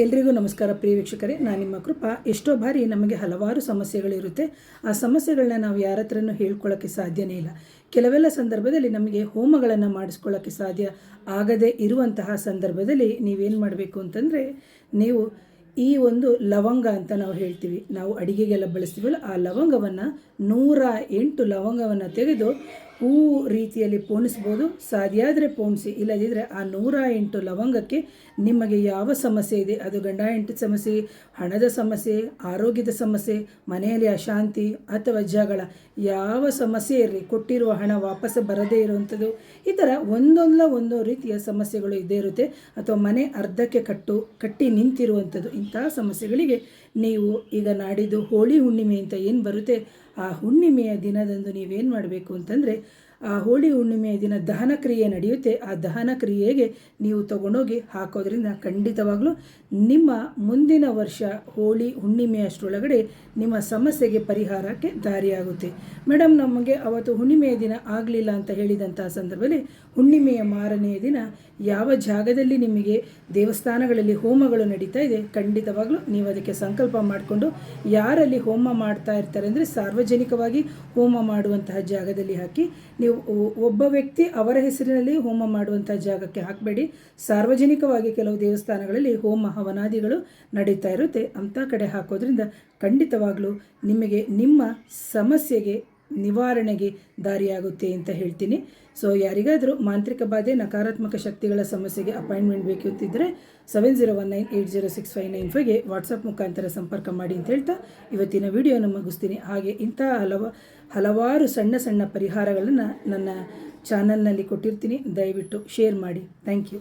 ಎಲ್ರಿಗೂ ನಮಸ್ಕಾರ ಪ್ರಿಯ ವೀಕ್ಷಕರೇ, ನಾನು ನಿಮ್ಮ ಕೃಪಾ. ಎಷ್ಟೋ ಬಾರಿ ನಮಗೆ ಹಲವಾರು ಸಮಸ್ಯೆಗಳಿರುತ್ತೆ. ಆ ಸಮಸ್ಯೆಗಳನ್ನ ನಾವು ಯಾರ ಹತ್ರನೂ ಹೇಳ್ಕೊಳ್ಳೋಕ್ಕೆ ಸಾಧ್ಯನೇ ಇಲ್ಲ. ಕೆಲವೆಲ್ಲ ಸಂದರ್ಭದಲ್ಲಿ ನಮಗೆ ಹೋಮಗಳನ್ನು ಮಾಡಿಸ್ಕೊಳ್ಳೋಕ್ಕೆ ಸಾಧ್ಯ ಆಗದೇ ಇರುವಂತಹ ಸಂದರ್ಭದಲ್ಲಿ ನೀವೇನು ಮಾಡಬೇಕು ಅಂತಂದರೆ, ನೀವು ಈ ಒಂದು ಲವಂಗ ಅಂತ ನಾವು ಹೇಳ್ತೀವಿ, ನಾವು ಅಡಿಗೆಗೆಲ್ಲ ಬಳಸ್ತೀವಲ್ಲ, ಆ ಲವಂಗವನ್ನು 108 ಲವಂಗವನ್ನು ತೆಗೆದು ಹೂ ರೀತಿಯಲ್ಲಿ ಪೋಣಿಸ್ಬೋದು. ಸಾಧ್ಯ ಆದರೆ ಪೋಣಿಸಿ, ಇಲ್ಲದಿದ್ದರೆ ಆ 108 ಲವಂಗಕ್ಕೆ ನಿಮಗೆ ಯಾವ ಸಮಸ್ಯೆ ಇದೆ, ಅದು ಗಂಡ ಹೆಂಡತಿ ಸಮಸ್ಯೆ, ಹಣದ ಸಮಸ್ಯೆ, ಆರೋಗ್ಯದ ಸಮಸ್ಯೆ, ಮನೆಯಲ್ಲಿ ಅಶಾಂತಿ ಅಥವಾ ಜಗಳ, ಯಾವ ಸಮಸ್ಯೆ ಇರಲಿ, ಕೊಟ್ಟಿರುವ ಹಣ ವಾಪಸ್ ಬರದೇ ಇರುವಂಥದ್ದು, ಈ ಥರ ಒಂದೊಂದು ರೀತಿಯ ಸಮಸ್ಯೆಗಳು ಇದ್ದೇ ಇರುತ್ತೆ. ಅಥವಾ ಮನೆ ಅರ್ಧಕ್ಕೆ ಕಟ್ಟಿ ನಿಂತಿರುವಂಥದ್ದು, ಇಂತಹ ಸಮಸ್ಯೆಗಳಿಗೆ ನೀವು ಈಗ ನಾಡಿದ್ದು ಹೋಳಿ ಹುಣ್ಣಿಮೆ ಅಂತ ಏನು ಬರುತ್ತೆ, ಆ ಹುಣ್ಣಿಮೆಯ ದಿನದಂದು ನೀವೇನು ಮಾಡಬೇಕು ಅಂತಂದರೆ, ಆ ಹೋಳಿ ಹುಣ್ಣಿಮೆಯ ದಿನ ದಹನ ಕ್ರಿಯೆ ನಡೆಯುತ್ತೆ. ಆ ದಹನ ಕ್ರಿಯೆಗೆ ನೀವು ತಗೊಂಡೋಗಿ ಹಾಕೋದ್ರಿಂದ ಖಂಡಿತವಾಗಲೂ ನಿಮ್ಮ ಮುಂದಿನ ವರ್ಷ ಹೋಳಿ ಹುಣ್ಣಿಮೆಯಷ್ಟರೊಳಗಡೆ ನಿಮ್ಮ ಸಮಸ್ಯೆಗೆ ಪರಿಹಾರಕ್ಕೆ ದಾರಿಯಾಗುತ್ತೆ. ಮೇಡಮ್, ನಮಗೆ ಅವತ್ತು ಹುಣ್ಣಿಮೆಯ ದಿನ ಆಗಲಿಲ್ಲ ಅಂತ ಹೇಳಿದಂತಹ ಸಂದರ್ಭದಲ್ಲಿ ಹುಣ್ಣಿಮೆಯ ಮಾರನೆಯ ದಿನ ಯಾವ ಜಾಗದಲ್ಲಿ ನಿಮಗೆ ದೇವಸ್ಥಾನಗಳಲ್ಲಿ ಹೋಮಗಳು ನಡೀತಾ ಇದೆ, ಖಂಡಿತವಾಗಲೂ ನೀವು ಅದಕ್ಕೆ ಸಂಕಲ್ಪ ಮಾಡಿಕೊಂಡು ಯಾರಲ್ಲಿ ಹೋಮ ಮಾಡ್ತಾ ಇರ್ತಾರೆ ಅಂದರೆ ಸಾರ್ವಜನಿಕವಾಗಿ ಹೋಮ ಮಾಡುವಂತಹ ಜಾಗದಲ್ಲಿ ಹಾಕಿ. ನೀವು ಒಬ್ಬ ವ್ಯಕ್ತಿ ಅವರ ಹೆಸರಿನಲ್ಲಿ ಹೋಮ ಮಾಡುವಂಥ ಜಾಗಕ್ಕೆ ಹಾಕಬೇಡಿ. ಸಾರ್ವಜನಿಕವಾಗಿ ಕೆಲವು ದೇವಸ್ಥಾನಗಳಲ್ಲಿ ಹೋಮ ಹವನಾದಿಗಳು ನಡೀತಾ ಇರುತ್ತೆ, ಅಂಥ ಕಡೆ ಹಾಕೋದ್ರಿಂದ ಖಂಡಿತವಾಗಲೂ ನಿಮಗೆ ನಿಮ್ಮ ಸಮಸ್ಯೆಗೆ ನಿವಾರಣೆಗೆ ದಾರಿಯಾಗುತ್ತೆ ಅಂತ ಹೇಳ್ತೀನಿ. ಸೊ ಯಾರಿಗಾದರೂ ಮಾಂತ್ರಿಕ ಬಾಧೆ, ನಕಾರಾತ್ಮಕ ಶಕ್ತಿಗಳ ಸಮಸ್ಯೆಗೆ ಅಪಾಯಿಂಟ್ಮೆಂಟ್ ಬೇಕು ಅಂತಿದ್ದರೆ 7019806595ಗೆ ವಾಟ್ಸಪ್ ಮುಖಾಂತರ ಸಂಪರ್ಕ ಮಾಡಿ ಅಂತ ಹೇಳ್ತಾ ಇವತ್ತಿನ ವಿಡಿಯೋನ ಮುಗಿಸ್ತೀನಿ. ಹಾಗೆ ಇಂತಹ ಹಲವಾರು ಸಣ್ಣ ಪರಿಹಾರಗಳನ್ನು ನನ್ನ ಚಾನಲ್ನಲ್ಲಿ ಕೊಟ್ಟಿರ್ತೀನಿ, ದಯವಿಟ್ಟು ಶೇರ್ ಮಾಡಿ. Thank you.